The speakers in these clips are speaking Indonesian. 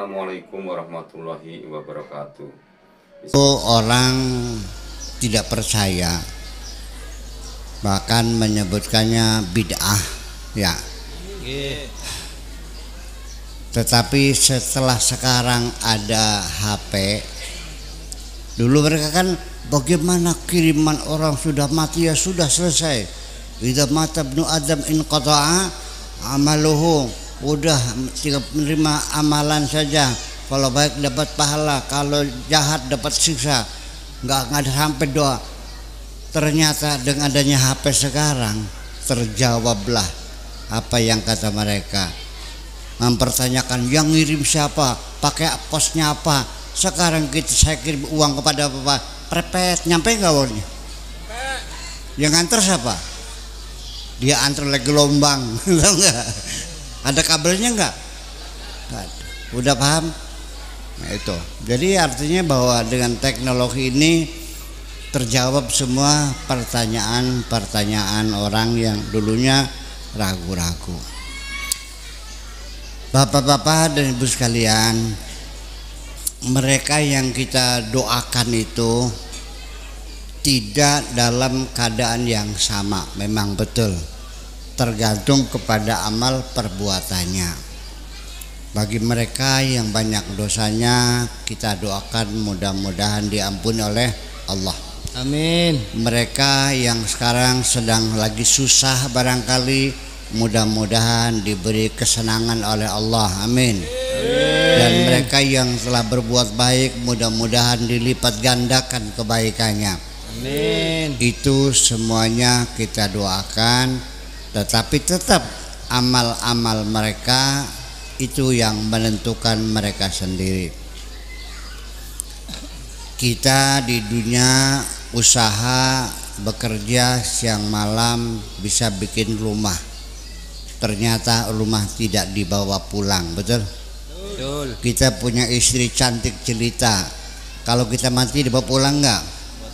Assalamualaikum warahmatullahi wabarakatuh. Orang tidak percaya, bahkan menyebutkannya bid'ah, ya. Tetapi setelah sekarang ada HP, dulu mereka kan bagaimana kiriman orang sudah mati ya sudah selesai. Idza mata ibnu Adam in qata'a amaluhu, udah tinggal menerima amalan saja. Kalau baik dapat pahala, kalau jahat dapat siksa. Nggak ada sampai doa. Ternyata dengan adanya HP sekarang terjawablah apa yang kata mereka. Mempertanyakan yang ngirim siapa, pakai posnya apa. Sekarang saya kirim uang kepada bapak, prepet, nyampe nggak uangnya? Yang antar siapa? Dia antar lagi gelombang, ada kabelnya nggak? Udah paham? Nah itu, jadi artinya bahwa dengan teknologi ini terjawab semua pertanyaan-pertanyaan orang yang dulunya ragu-ragu. Bapak-bapak dan ibu sekalian, mereka yang kita doakan itu tidak dalam keadaan yang sama, memang betul, tergantung kepada amal perbuatannya. Bagi mereka yang banyak dosanya, kita doakan mudah-mudahan diampuni oleh Allah. Amin. Mereka yang sekarang sedang lagi susah barangkali, mudah-mudahan diberi kesenangan oleh Allah. Amin. Dan mereka yang telah berbuat baik, mudah-mudahan dilipat gandakan kebaikannya. Amin. Itu semuanya kita doakan, tetapi tetap amal-amal mereka itu yang menentukan mereka sendiri. Kita di dunia usaha bekerja siang malam bisa bikin rumah, ternyata rumah tidak dibawa pulang, betul? Betul. Kita punya istri cantik jelita, kalau kita mati dibawa pulang enggak?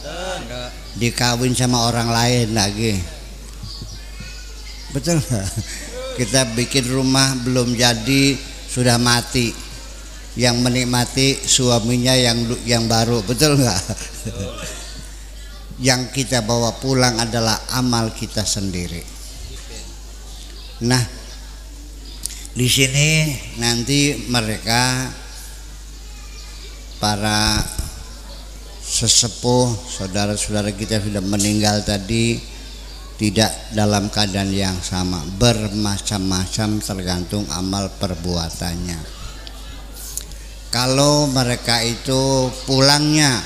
Enggak. Dikawin sama orang lain lagi, betul enggak? Kita bikin rumah belum jadi sudah mati, yang menikmati suaminya yang baru, betul nggak? Yang kita bawa pulang adalah amal kita sendiri. Nah, di sini nanti mereka para sesepuh saudara-saudara kita sudah meninggal tadi tidak dalam keadaan yang sama, bermacam-macam tergantung amal perbuatannya. Kalau mereka itu pulangnya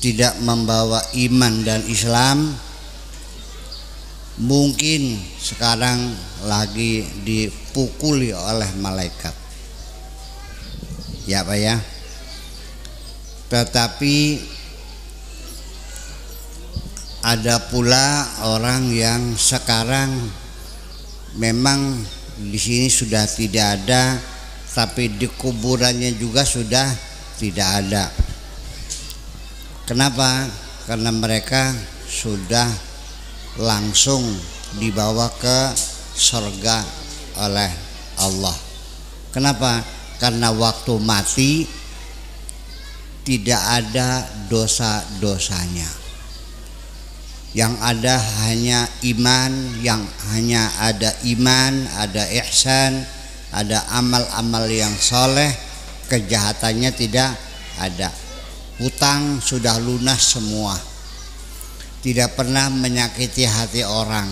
tidak membawa iman dan Islam, mungkin sekarang lagi dipukuli oleh malaikat, ya Pak ya. Tetapi ada pula orang yang sekarang memang di sini sudah tidak ada, tapi di kuburannya juga sudah tidak ada. Kenapa? Karena mereka sudah langsung dibawa ke surga oleh Allah. Kenapa? Karena waktu mati tidak ada dosa-dosanya. Yang ada hanya iman, ada ihsan, ada amal-amal yang soleh, kejahatannya tidak ada. Hutang sudah lunas semua, tidak pernah menyakiti hati orang,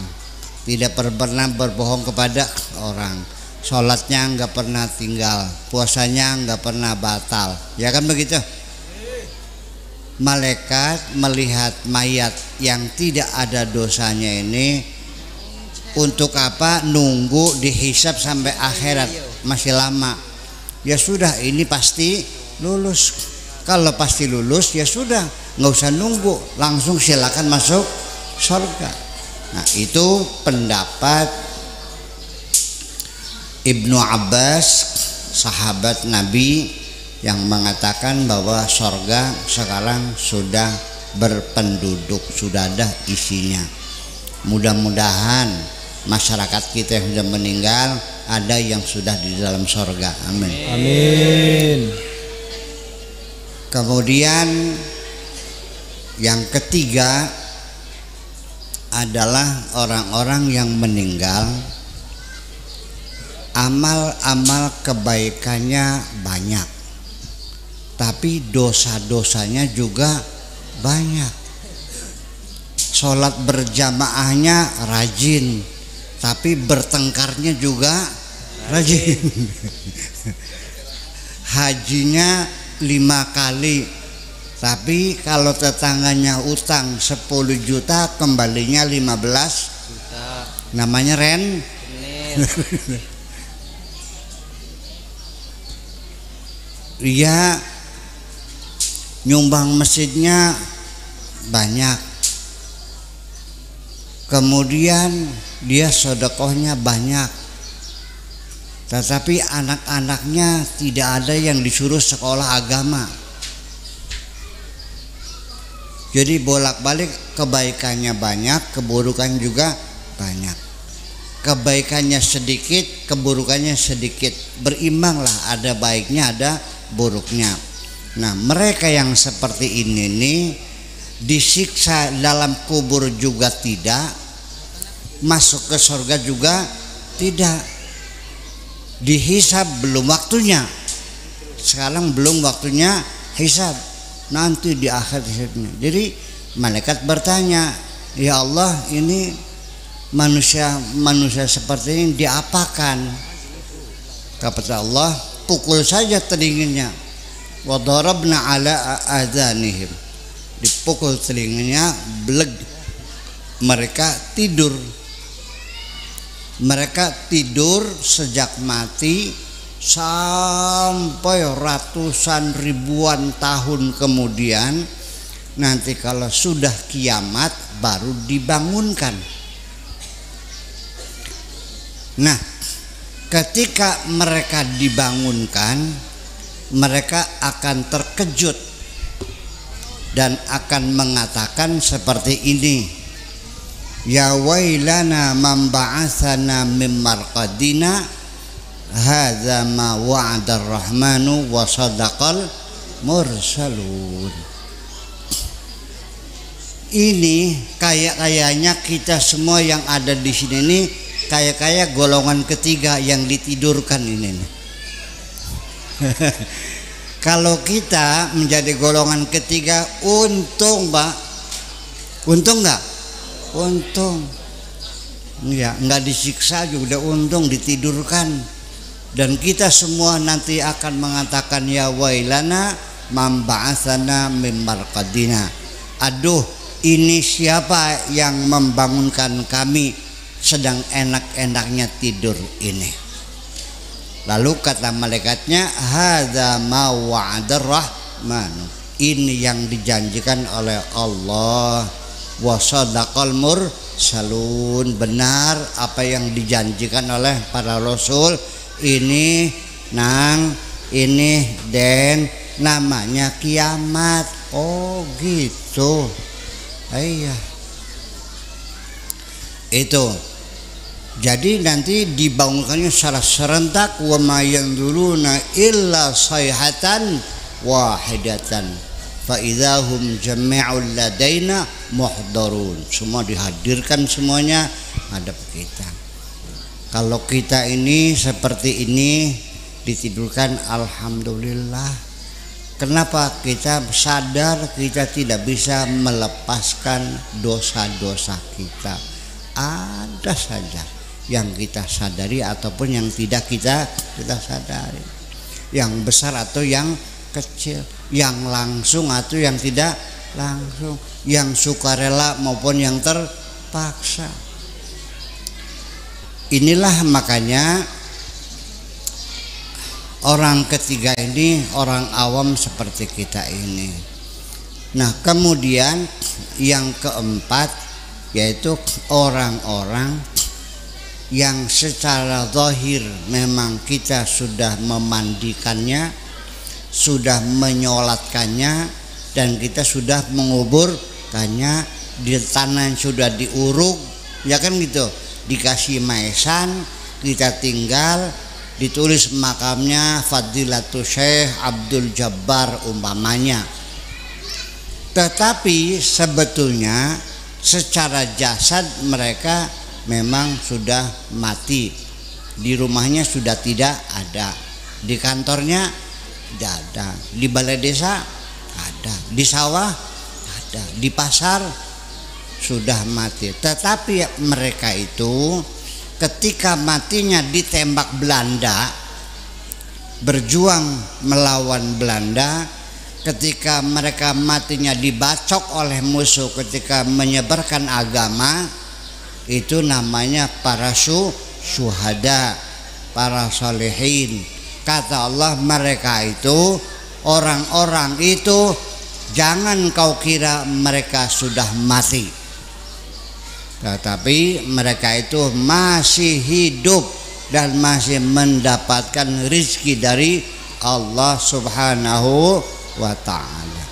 tidak pernah berbohong kepada orang, sholatnya nggak pernah tinggal, puasanya nggak pernah batal, ya kan begitu? Malaikat melihat mayat yang tidak ada dosanya ini, untuk apa nunggu dihisab sampai akhirat, masih lama. Ya sudah, ini pasti lulus. Kalau pasti lulus ya sudah, nggak usah nunggu, langsung silakan masuk surga. Nah itu pendapat Ibnu Abbas, sahabat Nabi, yang mengatakan bahwa surga sekarang sudah berpenduduk, sudah ada isinya. Mudah-mudahan masyarakat kita yang sudah meninggal ada yang sudah di dalam sorga. Amin. Amin. Kemudian yang ketiga adalah orang-orang yang meninggal amal-amal kebaikannya banyak, tapi dosa-dosanya juga banyak. Sholat berjamaahnya rajin, tapi bertengkarnya juga rajin. Hajinya 5 kali, tapi kalau tetangganya utang 10 juta kembalinya 15 Juta. namanya Bener. Dia nyumbang masjidnya banyak, kemudian dia sedekahnya banyak, tetapi anak-anaknya tidak ada yang disuruh sekolah agama. Jadi bolak-balik kebaikannya banyak, keburukan juga banyak. Kebaikannya sedikit, keburukannya sedikit. Berimbanglah, ada baiknya, ada buruknya. Nah, mereka yang seperti ini nih disiksa dalam kubur juga tidak, masuk ke surga juga tidak. Dihisab belum waktunya. Sekarang belum waktunya hisab, nanti di akhir hisabnya. Jadi malaikat bertanya, ya Allah, ini manusia seperti ini diapakan? Kata Allah, pukul saja telinganya. Wa darabna ala adhanihim, dipukul telinganya, beleg. Mereka tidur. Mereka tidur sejak mati sampai ratusan ribuan tahun kemudian. Nanti kalau sudah kiamat baru dibangunkan. Nah, ketika mereka dibangunkan, mereka akan terkejut dan akan mengatakan seperti ini, ya wailana man ba'atsana min marqadina hadza ma wa'ada ar-rahmanu wa sadaqal mursalun. Ini kayaknya kita semua yang ada di sini ini kayak golongan ketiga yang ditidurkan ini nih. Kalau kita menjadi golongan ketiga, untung, Pak. Untung nggak? Untung. Ya, nggak disiksa juga untung, ditidurkan. Dan kita semua nanti akan mengatakan, ya wailana man ba'atsana min marqadina. Aduh, ini siapa yang membangunkan kami sedang enak-enaknya tidur ini? Lalu kata malaikatnya, hadza ma wa'adar rahmanu, ini yang dijanjikan oleh Allah, wa sadaqal mursalun, benar apa yang dijanjikan oleh para rasul. Ini nang, ini den, namanya kiamat. Oh gitu. Iya. Itu. Jadi nanti dibangunkannya secara serentak, wa ma yanzuruna illa sayhatan wahidatan fa idzahum jami'ul ladaina muhdarun. Semua dihadirkan, semuanya hadap kita. Kalau kita ini seperti ini ditidurkan, alhamdulillah. Kenapa? Kita sadar kita tidak bisa melepaskan dosa-dosa kita. Ada saja yang kita sadari ataupun yang tidak kita sadari, yang besar atau yang kecil, yang langsung atau yang tidak langsung, yang sukarela maupun yang terpaksa. Inilah makanya orang ketiga ini orang awam seperti kita ini. Nah, kemudian yang keempat yaitu orang-orang yang secara zahir memang kita sudah memandikannya, sudah menyolatkannya, dan kita sudah menguburkannya di tanah yang sudah diuruk, ya kan gitu, dikasih maesan, kita tinggal, ditulis makamnya Fadilatul Syekh Abdul Jabbar umpamanya. Tetapi sebetulnya secara jasad mereka memang sudah mati. Di rumahnya sudah tidak ada, di kantornya tidak ada, di balai desa ada, di sawah ada, di pasar sudah mati. Tetapi mereka itu ketika matinya ditembak Belanda, berjuang melawan Belanda, ketika mereka matinya dibacok oleh musuh ketika menyebarkan agama, itu namanya para syuhada, para salihin. Kata Allah, mereka itu, orang-orang itu, jangan kau kira mereka sudah mati, tetapi mereka itu masih hidup dan masih mendapatkan rizki dari Allah Subhanahu wa ta'ala.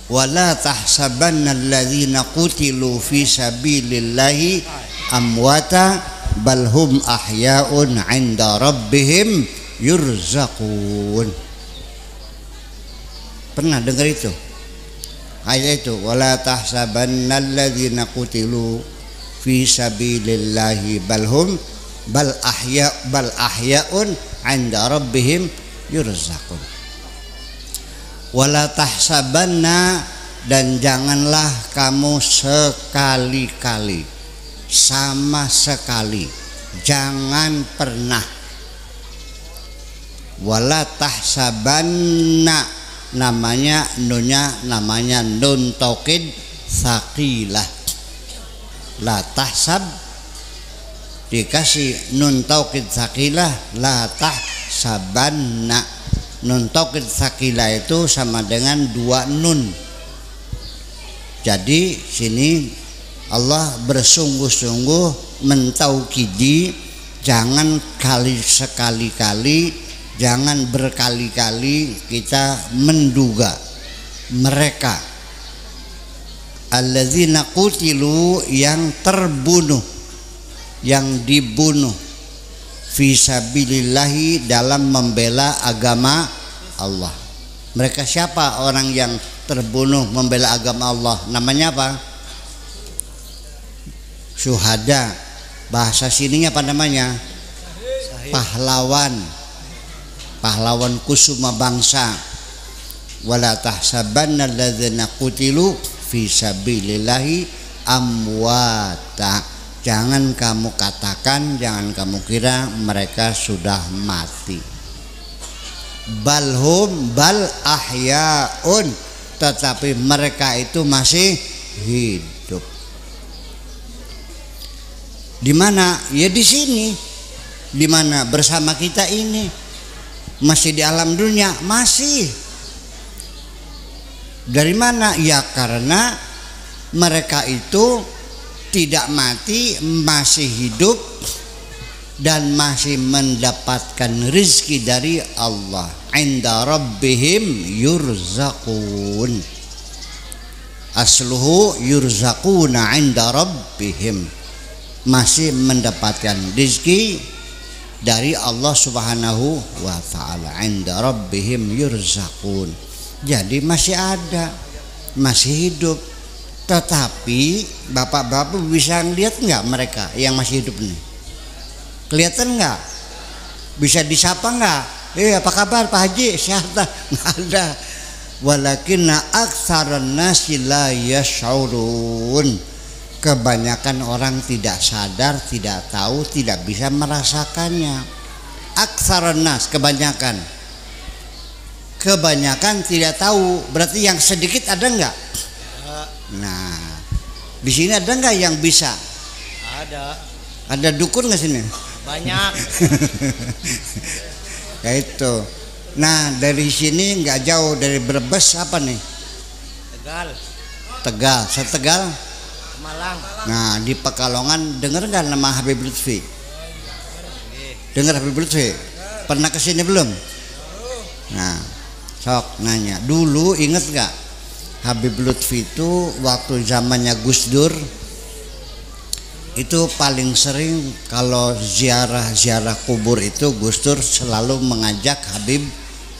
Wala tahsabanna alladhina qutilu fi sabilillahi amwata bal hum ahya'un 'inda rabbihim yurzaqun. Pernah dengar itu? Ayat itu, wala tahsabanna alladhina qutilu fi sabilillahi bal ahya'un 'inda rabbihim yurzaqun. Wala tahsabanna, dan janganlah kamu sekali-kali, sama sekali, jangan pernah. Wala tahsabanna, namanya nunnya namanya nun taukid saqilah. La tahsab dikasih nun taukid saqilah, la tahsabanna. Nun taukid saqilah itu sama dengan dua nun. Jadi sini Allah bersungguh-sungguh mentaukidi, jangan sekali-kali, jangan berkali-kali kita menduga mereka alladzina qutilu, yang terbunuh, yang dibunuh, fi sabilillahi, dalam membela agama Allah. Mereka siapa orang yang terbunuh membela agama Allah? Namanya apa? Syuhada. Bahasa sininya apa namanya? Pahlawan. Pahlawan kusuma bangsa. Wala tahsabanna alladzina qutilu fi sabilillahi amwata. Jangan kamu katakan, jangan kamu kira mereka sudah mati. Balhum bal ahyaun, tetapi mereka itu masih hidup. Di mana? Ya di sini. Di mana? Bersama kita ini. Masih di alam dunia, masih. Dari mana? Ya karena mereka itu tidak mati, masih hidup dan masih mendapatkan rizki dari Allah. Inda rabbihim yurzaqun. Asluhu yurzaquna inda rabbihim. Masih mendapatkan rizki dari Allah Subhanahu wa ta'ala. Inda rabbihim yurzaqun. Jadi masih ada, masih hidup. Tetapi bapak-bapak bisa lihat nggak mereka yang masih hidup nih? Kelihatan nggak? Bisa disapa nggak? Apa kabar Pak Haji? Sehat? Nggak ada. Walakinna aktsaran nasi la yash'urun. Kebanyakan orang tidak sadar, tidak tahu, tidak bisa merasakannya. Aktsaran nas, kebanyakan. Kebanyakan tidak tahu. Berarti yang sedikit ada nggak? Nah, di sini ada nggak yang bisa? Ada. Ada dukun nggak sini? Banyak. Ya itu. Nah, dari sini nggak jauh dari Brebes apa nih? Tegal. Tegal. Setegal? Malang. Nah, di Pekalongan dengar nggak nama Habib Lutfi? Dengar Habib Lutfi? Pernah kesini belum? Nah, sok nanya. Dulu inget nggak? Habib Lutfi itu waktu zamannya Gus Dur Itu paling sering kalau ziarah kubur itu Gus Dur selalu mengajak Habib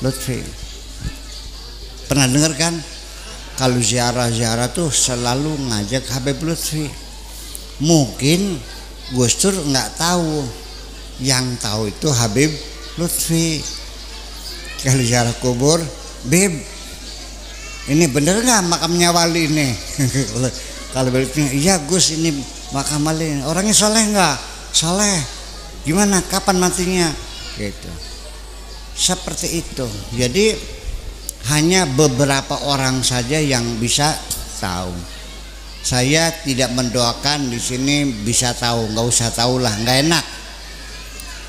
Lutfi. Pernah dengar kan? Kalau ziarah tuh selalu ngajak Habib Lutfi. Mungkin Gus Dur nggak tahu, yang tahu itu Habib Lutfi. Kalau ziarah kubur, Bib, ini bener nggak makamnya wali ini? Kalau beritanya, iya Gus, ini makam wali. Orangnya soleh nggak? Soleh. Gimana? Kapan matinya? Gitu. Seperti itu. Jadi hanya beberapa orang saja yang bisa tahu. Saya tidak mendoakan di sini bisa tahu, nggak usah tahu lah, nggak enak.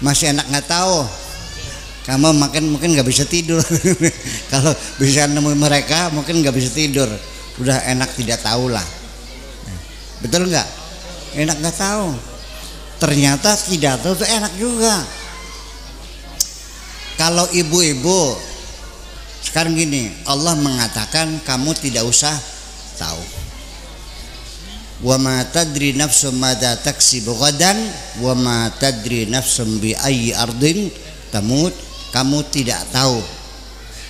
Masih enak nggak tahu. Kamu mungkin nggak bisa tidur. Kalau bisa nemuin mereka mungkin nggak bisa tidur. Udah enak tidak tahu lah. Betul nggak? Enak nggak tahu. Ternyata tidak tahu itu enak juga. Kalau ibu-ibu sekarang gini, Allah mengatakan kamu tidak usah tahu. Wa ma tadri nafsum madza taksibu ghadan wa ma tadri nafsum bi ayyi ardin tamut. Kamu tidak tahu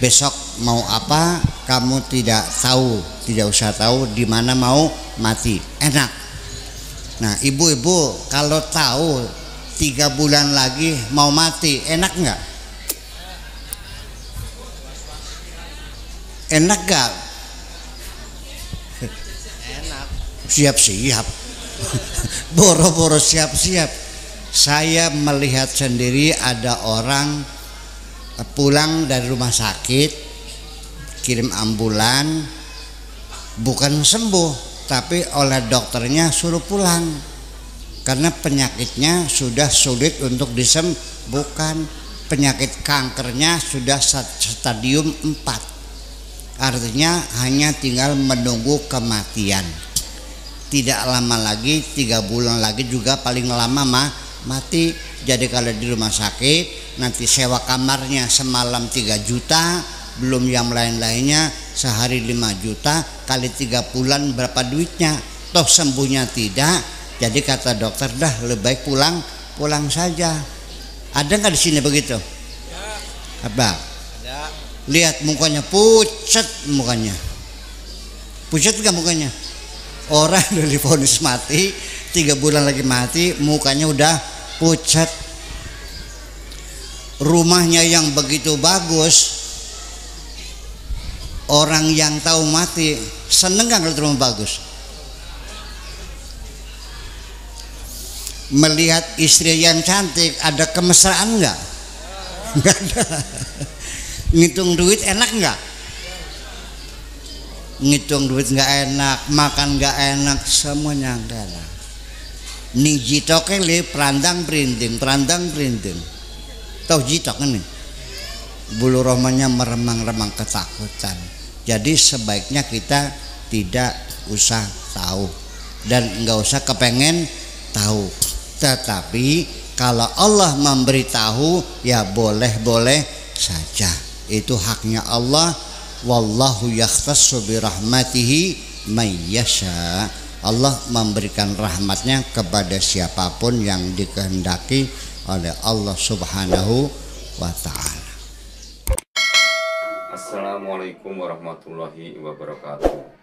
besok mau apa, kamu tidak tahu, tidak usah tahu di mana mau mati. Enak. Nah, ibu-ibu kalau tahu 3 bulan lagi mau mati, enak nggak? Enak gak? Enak. Siap-siap. Boro-boro siap-siap. Saya melihat sendiri ada orang pulang dari rumah sakit, kirim ambulan, bukan sembuh, tapi oleh dokternya suruh pulang karena penyakitnya sudah sulit untuk disembuhkan. Penyakit kankernya sudah stadium 4, artinya hanya tinggal menunggu kematian. Tidak lama lagi, 3 bulan lagi juga paling lama mati. Jadi kalau di rumah sakit nanti sewa kamarnya semalam 3 juta, belum yang lain-lainnya, sehari 5 juta, kali 3 bulan berapa duitnya? Toh sembuhnya tidak. Jadi kata dokter, dah lebih baik pulang saja. Ada nggak di sini begitu? Apa? Ada. Lihat mukanya pucat, mukanya pucat nggak mukanya? Orang udah divonis mati, 3 bulan lagi mati, mukanya udah pucat. Rumahnya yang begitu bagus, orang yang tahu mati seneng nggak kalau rumah bagus? Melihat istri yang cantik ada kemesraan nggak? Nggak ada. Ngitung duit enak nggak? Ngitung duit nggak enak, makan nggak enak, semuanya nggak enak. Ning jitok le perandang perinting. Tahu jitok kan nih? Bulu romanya meremang-remang ketakutan. Jadi sebaiknya kita tidak usah tahu dan nggak usah kepengen tahu. Tetapi kalau Allah memberitahu ya boleh-boleh saja. Itu haknya Allah. Wallahu yakhtassu bi rahmatihi may yasha. Allah memberikan rahmatnya kepada siapapun yang dikehendaki oleh Allah Subhanahu wa ta'ala. Assalamualaikum warahmatullahi wabarakatuh.